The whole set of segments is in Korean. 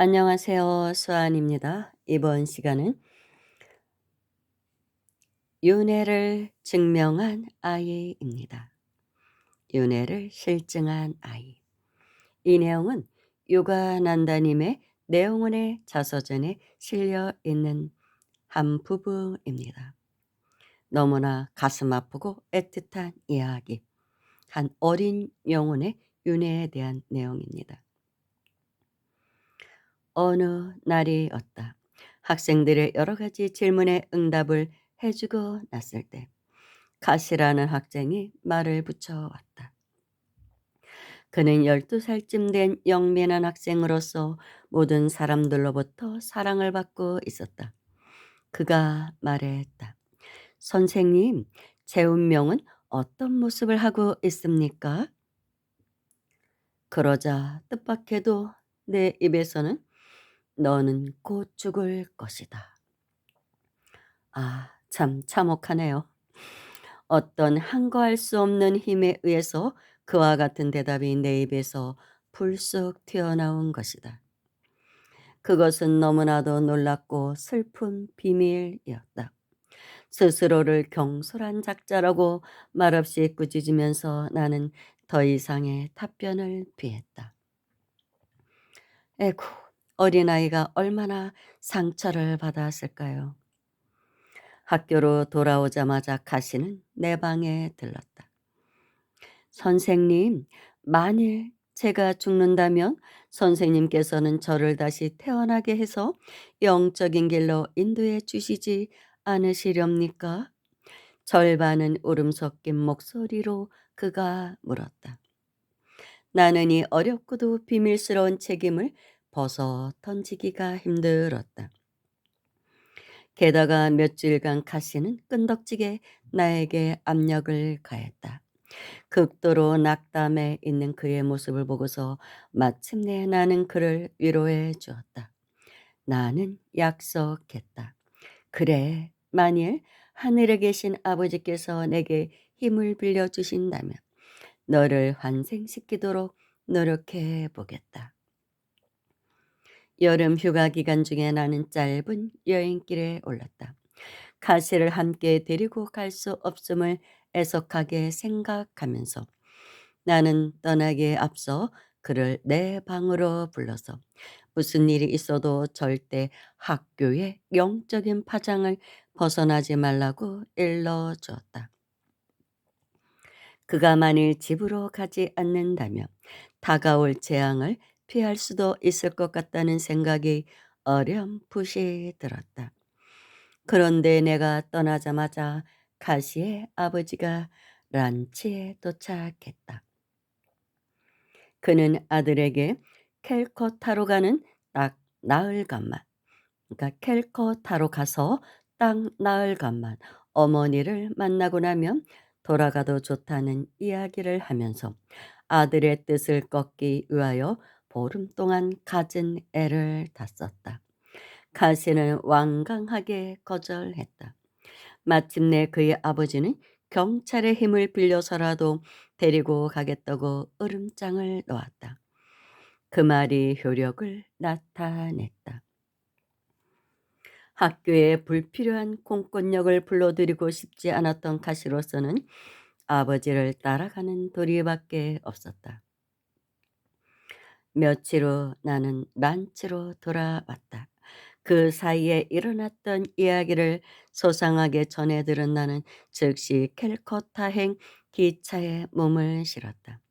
안녕하세요. 수아입니다. 이번 시간은 윤회를 증명한 아이입니다. 윤회를 실증한 아이. 이 내용은 요가난다님의 내용원의 자서전에 실려 있는 한 부분입니다. 너무나 가슴 아프고 애틋한 이야기. 한 어린 영혼의 윤회에 대한 내용입니다. 어느 날이었다. 학생들의 여러 가지 질문에 응답을 해주고 났을 때 가시라는 학생이 말을 붙여왔다. 그는 12살쯤 된 영민한 학생으로서 모든 사람들로부터 사랑을 받고 있었다. 그가 말했다. 선생님, 제 운명은 어떤 모습을 하고 있습니까? 그러자 뜻밖에도 내 입에서는 너는 곧 죽을 것이다. 아, 참 참혹하네요. 어떤 한거할 수 없는 힘에 의해서 그와 같은 대답이 내 입에서 불쑥 튀어나온 것이다. 그것은 너무나도 놀랍고 슬픈 비밀이었다. 스스로를 경솔한 작자라고 말없이 꾸짖으면서 나는 더 이상의 답변을 피했다. 에구, 어린아이가 얼마나 상처를 받았을까요? 학교로 돌아오자마자 가시는 내 방에 들렀다. 선생님, 만일 제가 죽는다면 선생님께서는 저를 다시 태어나게 해서 영적인 길로 인도해 주시지 않으시렵니까? 절반은 울음 섞인 목소리로 그가 물었다. 나는 이 어렵고도 비밀스러운 책임을 벗어 던지기가 힘들었다. 게다가 며칠간 가시는 끈덕지게 나에게 압력을 가했다. 극도로 낙담해 있는 그의 모습을 보고서 마침내 나는 그를 위로해 주었다. 나는 약속했다. 그래, 만일 하늘에 계신 아버지께서 내게 힘을 빌려주신다면 너를 환생시키도록 노력해 보겠다. 여름 휴가 기간 중에 나는 짧은 여행길에 올랐다. 가시를 함께 데리고 갈 수 없음을 애석하게 생각하면서 나는 떠나기에 앞서 그를 내 방으로 불러서 무슨 일이 있어도 절대 학교의 영적인 파장을 벗어나지 말라고 일러주었다. 그가 만일 집으로 가지 않는다면 다가올 재앙을 피할 수도 있을 것 같다는 생각이 어렴풋이 들었다. 그런데 내가 떠나자마자 가시의 아버지가 란치에 도착했다. 그는 아들에게 캘커타로 가는 딱 나흘간만, 그러니까 캘커타로 가서 딱 나흘간만 어머니를 만나고 나면 돌아가도 좋다는 이야기를 하면서 아들의 뜻을 꺾기 위하여 보름 동안 갖은 애를 다 썼다. 가시는 완강하게 거절했다. 마침내 그의 아버지는 경찰의 힘을 빌려서라도 데리고 가겠다고 으름장을 놓았다. 그 말이 효력을 나타냈다. 학교에 불필요한 공권력을 불러들이고 싶지 않았던 가시로서는 아버지를 따라가는 도리밖에 없었다. 며칠 후 나는 란치로 돌아왔다. 그 사이에 일어났던 이야기를 소상하게 전해 들은 나는 즉시 캘커타행 기차에 몸을 실었다.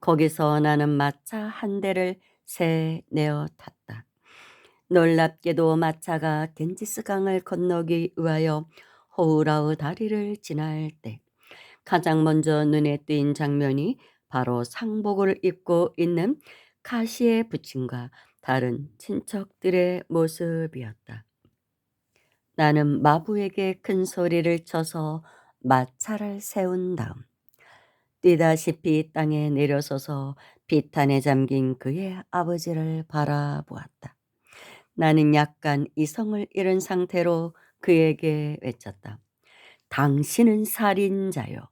거기서 나는 마차 한 대를 새 내어 탔다. 놀랍게도 마차가 겐지스강을 건너기 위하여 호우라우 다리를 지날 때 가장 먼저 눈에 띈 장면이 바로 상복을 입고 있는 가시의 부친과 다른 친척들의 모습이었다. 나는 마부에게 큰 소리를 쳐서 마차를 세운 다음 뛰다시피 땅에 내려서서 비탄에 잠긴 그의 아버지를 바라보았다. 나는 약간 이성을 잃은 상태로 그에게 외쳤다. 당신은 살인자요.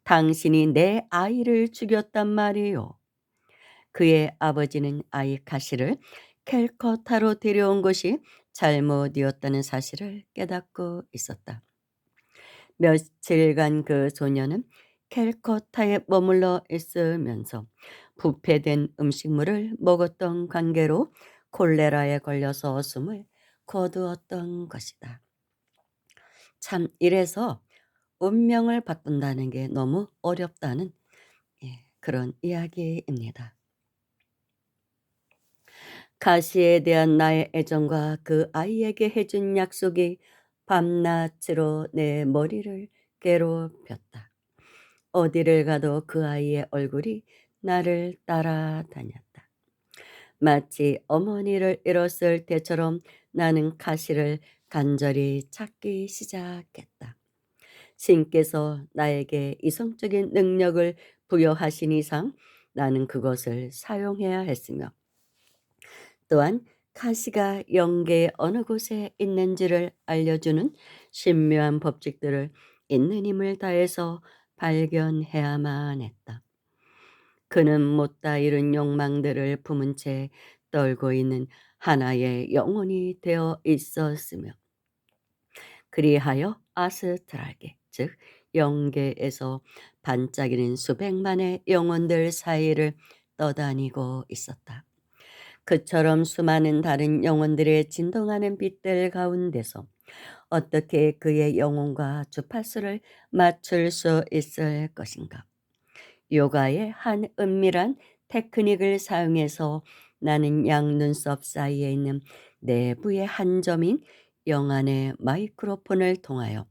당신이 내 아이를 죽였단 말이요. 그의 아버지는 아이 가시를 캘커타로 데려온 것이 잘못이었다는 사실을 깨닫고 있었다. 며칠간 그 소녀는 캘커타에 머물러 있으면서 부패된 음식물을 먹었던 관계로 콜레라에 걸려서 숨을 거두었던 것이다. 참 이래서 운명을 바꾼다는 게 너무 어렵다는 그런 이야기입니다. 가시에 대한 나의 애정과 그 아이에게 해준 약속이 밤낮으로 내 머리를 괴롭혔다. 어디를 가도 그 아이의 얼굴이 나를 따라다녔다. 마치 어머니를 잃었을 때처럼 나는 가시를 간절히 찾기 시작했다. 신께서 나에게 이성적인 능력을 부여하신 이상 나는 그것을 사용해야 했으며, 또한 가시가 영계의 어느 곳에 있는지를 알려주는 신묘한 법칙들을 있는 힘을 다해서 발견해야만 했다. 그는 못다 이룬 욕망들을 품은 채 떨고 있는 하나의 영혼이 되어 있었으며, 그리하여 아스트랄계, 즉 영계에서 반짝이는 수백만의 영혼들 사이를 떠다니고 있었다. 그처럼 수많은 다른 영혼들의 진동하는 빛들 가운데서 어떻게 그의 영혼과 주파수를 맞출 수 있을 것인가? 요가의 한 은밀한 테크닉을 사용해서 나는 양 눈썹 사이에 있는 내부의 한 점인 영안의 마이크로폰을 통하여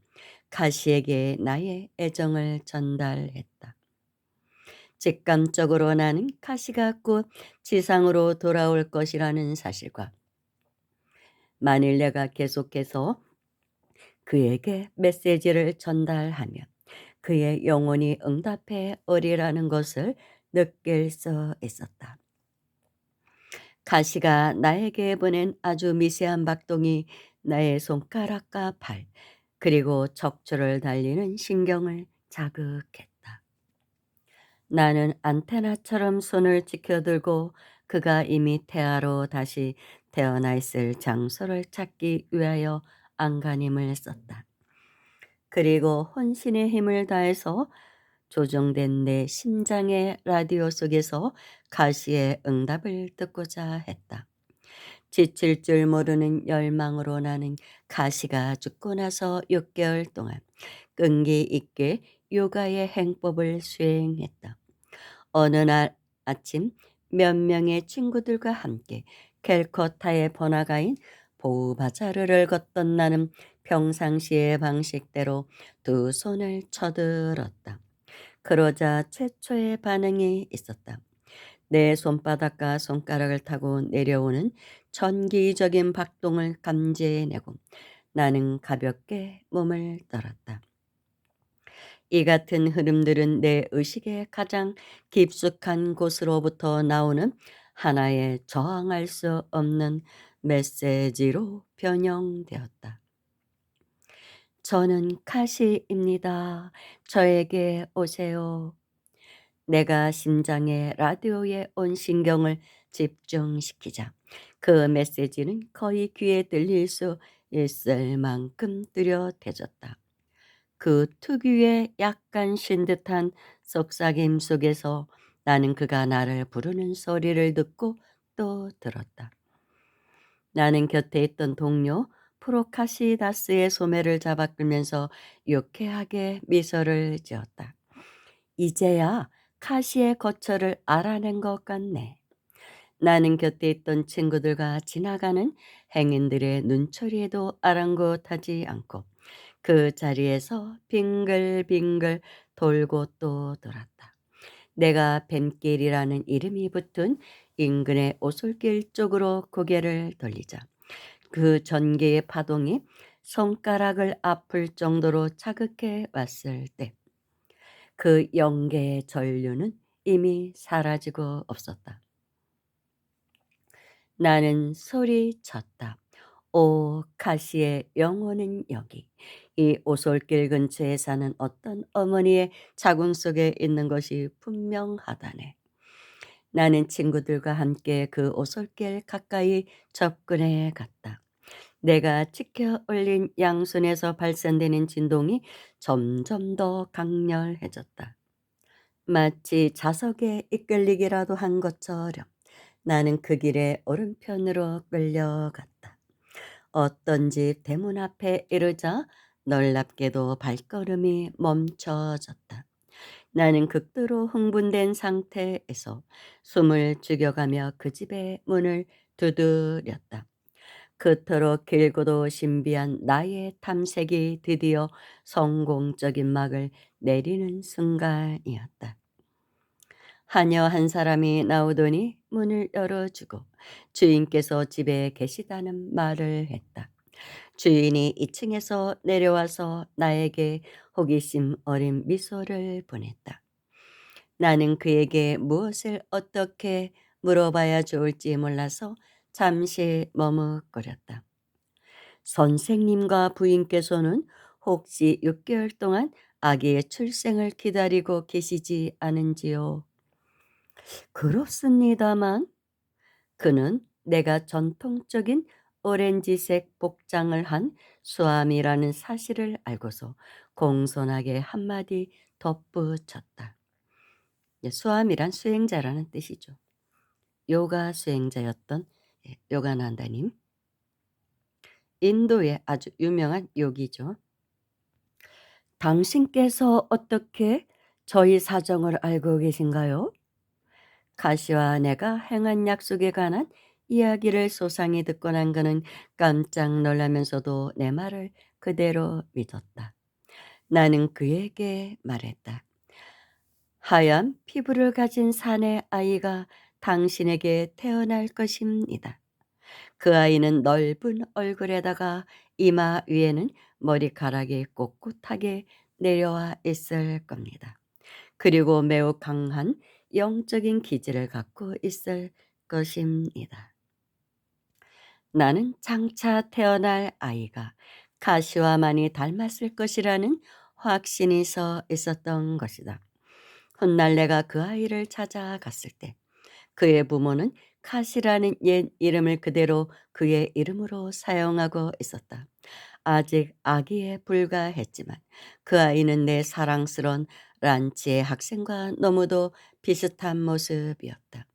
가시에게 나의 애정을 전달했다. 직감적으로 나는 가시가 곧 지상으로 돌아올 것이라는 사실과, 만일 내가 계속해서 그에게 메시지를 전달하면 그의 영혼이 응답해 오리라는 것을 느낄 수 있었다. 가시가 나에게 보낸 아주 미세한 박동이 나의 손가락과 팔, 그리고 척추를 달리는 신경을 자극했다. 나는 안테나처럼 손을 지켜들고 그가 이미 태아로 다시 태어나 있을 장소를 찾기 위하여 안간힘을 썼다. 그리고 혼신의 힘을 다해서 조정된 내 심장의 라디오 속에서 가시의 응답을 듣고자 했다. 지칠 줄 모르는 열망으로 나는 가시가 죽고 나서 6개월 동안 끈기 있게 요가의 행법을 수행했다. 어느 날 아침 몇 명의 친구들과 함께 캘커타의 번화가인 보우바자르를 걷던 나는 평상시의 방식대로 두 손을 쳐들었다. 그러자 최초의 반응이 있었다. 내 손바닥과 손가락을 타고 내려오는 전기적인 박동을 감지해내고 나는 가볍게 몸을 떨었다. 이 같은 흐름들은 내 의식의 가장 깊숙한 곳으로부터 나오는 하나의 저항할 수 없는 메시지로 변형되었다. 저는 카시입니다. 저에게 오세요. 내가 심장의 라디오에 온 신경을 집중시키자 그 메시지는 거의 귀에 들릴 수 있을 만큼 뚜렷해졌다. 그 특유의 약간 쉰 듯한 속삭임 속에서 나는 그가 나를 부르는 소리를 듣고 또 들었다. 나는 곁에 있던 동료 프로카시다스의 소매를 잡아 끌면서 유쾌하게 미소를 지었다. 이제야 카시의 거처를 알아낸 것 같네. 나는 곁에 있던 친구들과 지나가는 행인들의 눈초리에도 아랑곳하지 않고 그 자리에서 빙글빙글 돌고 또 돌았다. 내가 뱀길이라는 이름이 붙은 인근의 오솔길 쪽으로 고개를 돌리자 그 전개의 파동이 손가락을 아플 정도로 자극해 왔을 때 그 영계의 전류는 이미 사라지고 없었다. 나는 소리쳤다. 오, 가시의 영혼은 여기. 이 오솔길 근처에 사는 어떤 어머니의 자궁 속에 있는 것이 분명하다네. 나는 친구들과 함께 그 오솔길 가까이 접근해 갔다. 내가 치켜 올린 양손에서 발산되는 진동이 점점 더 강렬해졌다. 마치 자석에 이끌리기라도 한 것처럼 나는 그 길의 오른편으로 끌려갔다. 어떤 집 대문 앞에 이르자 놀랍게도 발걸음이 멈춰졌다. 나는 극도로 흥분된 상태에서 숨을 죽여가며 그 집의 문을 두드렸다. 그토록 길고도 신비한 나의 탐색이 드디어 성공적인 막을 내리는 순간이었다. 하녀 한 사람이 나오더니 문을 열어주고 주인께서 집에 계시다는 말을 했다. 주인이 2층에서 내려와서 나에게 호기심 어린 미소를 보냈다. 나는 그에게 무엇을 어떻게 물어봐야 좋을지 몰라서 잠시 머뭇거렸다. 선생님과 부인께서는 혹시 6개월 동안 아기의 출생을 기다리고 계시지 않은지요? 그렇습니다만 그는 내가 전통적인 오렌지색 복장을 한 수암이라는 사실을 알고서 공손하게 한마디 덧붙였다. 예, 수암이란 수행자라는 뜻이죠. 요가 수행자였던 요가난다님. 인도의 아주 유명한 요기죠. 당신께서 어떻게 저희 사정을 알고 계신가요? 가시와 내가 행한 약속에 관한 이야기를 소상히 듣고 난 그는 깜짝 놀라면서도 내 말을 그대로 믿었다. 나는 그에게 말했다. 하얀 피부를 가진 사내 아이가 당신에게 태어날 것입니다. 그 아이는 넓은 얼굴에다가 이마 위에는 머리카락이 꼿꼿하게 내려와 있을 겁니다. 그리고 매우 강한 영적인 기질을 갖고 있을 것입니다. 나는 장차 태어날 아이가 가시와 많이 닮았을 것이라는 확신이 서 있었던 것이다. 훗날 내가 그 아이를 찾아갔을 때 그의 부모는 카시라는 옛 이름을 그대로 그의 이름으로 사용하고 있었다. 아직 아기에 불과했지만 그 아이는 내 사랑스러운 란치의 학생과 너무도 비슷한 모습이었다.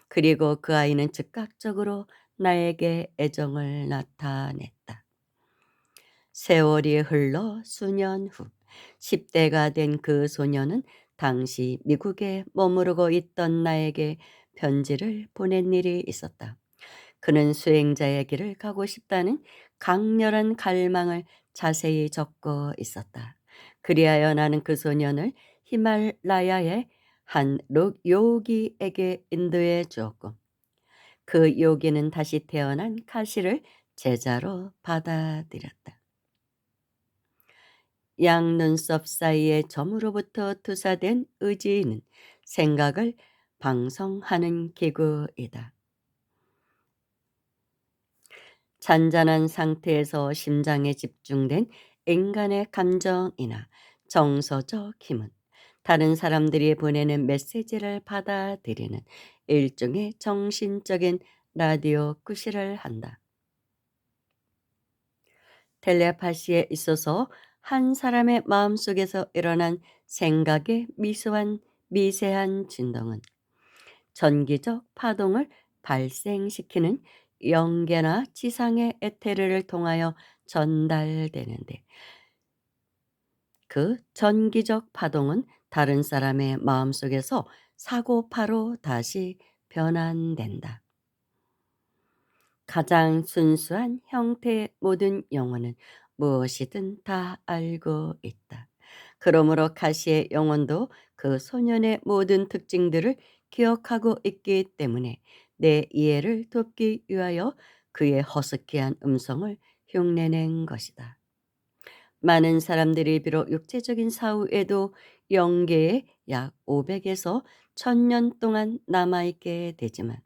그리고 그 아이는 즉각적으로 나에게 애정을 나타냈다. 세월이 흘러 수년 후 10대가 된 그 소녀는 당시 미국에 머무르고 있던 나에게 편지를 보낸 일이 있었다. 그는 수행자의 길을 가고 싶다는 강렬한 갈망을 자세히 적고 있었다. 그리하여 나는 그 소년을 히말라야의 한 요기에게 인도해 주었고 그 요기는 다시 태어난 카시를 제자로 받아들였다. 양 눈썹 사이의 점으로부터 투사된 의지는 생각을 방성하는 기구이다. 잔잔한 상태에서 심장에 집중된 인간의 감정이나 정서적 힘은 다른 사람들이 보내는 메시지를 받아들이는 일종의 정신적인 라디오 구실을 한다. 텔레파시에 있어서 한 사람의 마음속에서 일어난 생각의 미소한 미세한 진동은 전기적 파동을 발생시키는 영계나 지상의 에테르를 통하여 전달되는데 그 전기적 파동은 다른 사람의 마음속에서 사고파로 다시 변환된다. 가장 순수한 형태의 모든 영혼은 무엇이든 다 알고 있다. 그러므로 카시의 영혼도 그 소년의 모든 특징들을 기억하고 있기 때문에 내 이해를 돕기 위하여 그의 허스키한 음성을 흉내낸 것이다. 많은 사람들이 비록 육체적인 사후에도 영계에 약 500에서 1000년 동안 남아있게 되지만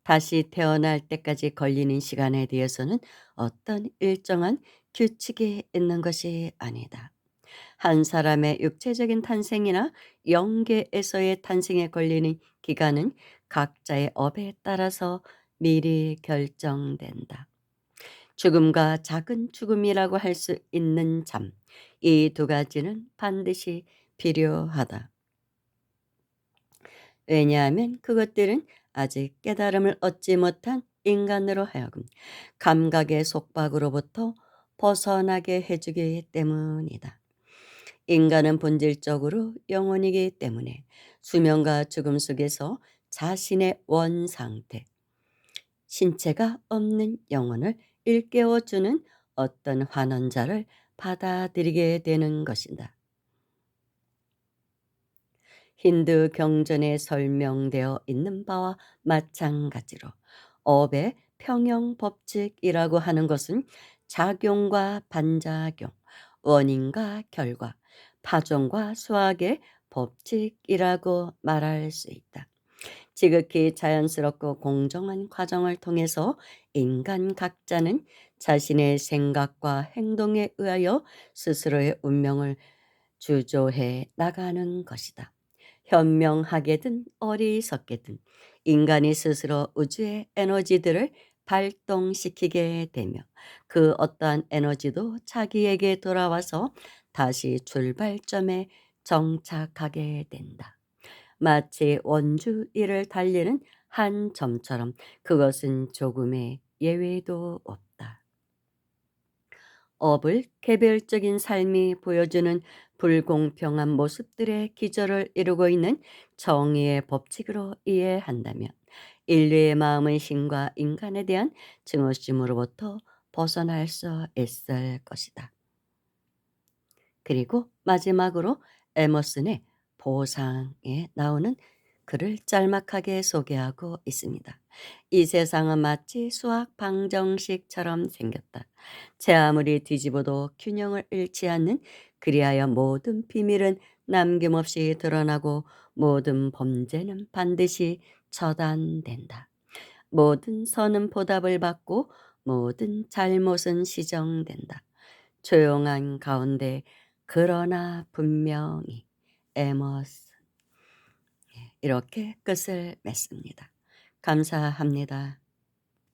다시 태어날 때까지 걸리는 시간에 대해서는 어떤 일정한 규칙이 있는 것이 아니다. 한 사람의 육체적인 탄생이나 영계에서의 탄생에 걸리는 기간은 각자의 업에 따라서 미리 결정된다. 죽음과 작은 죽음이라고 할 수 있는 잠, 이 두 가지는 반드시 필요하다. 왜냐하면 그것들은 아직 깨달음을 얻지 못한 인간으로 하여금 감각의 속박으로부터 벗어나게 해주기 때문이다. 인간은 본질적으로 영혼이기 때문에 수명과 죽음 속에서 자신의 원상태, 신체가 없는 영혼을 일깨워주는 어떤 환원자를 받아들이게 되는 것이다. 힌두 경전에 설명되어 있는 바와 마찬가지로 업의 평형 법칙이라고 하는 것은 작용과 반작용, 원인과 결과, 파종과 수학의 법칙이라고 말할 수 있다. 지극히 자연스럽고 공정한 과정을 통해서 인간 각자는 자신의 생각과 행동에 의하여 스스로의 운명을 주조해 나가는 것이다. 현명하게든 어리석게든 인간이 스스로 우주의 에너지들을 발동시키게 되며 그 어떠한 에너지도 자기에게 돌아와서 다시 출발점에 정착하게 된다. 마치 원주위를 달리는 한 점처럼 그것은 조금의 예외도 없다. 업을 개별적인 삶이 보여주는 불공평한 모습들의 기저를 이루고 있는 정의의 법칙으로 이해한다면 인류의 마음은 신과 인간에 대한 증오심으로부터 벗어날 수 있을 것이다. 그리고 마지막으로 에머슨의 보상에 나오는 글을 짤막하게 소개하고 있습니다. 이 세상은 마치 수학 방정식처럼 생겼다. 제 아무리 뒤집어도 균형을 잃지 않는, 그리하여 모든 비밀은 남김없이 드러나고 모든 범죄는 반드시 처단된다. 모든 선은 보답을 받고 모든 잘못은 시정된다. 조용한 가운데 그러나 분명히 에머스. 이렇게 끝을 맺습니다. 감사합니다.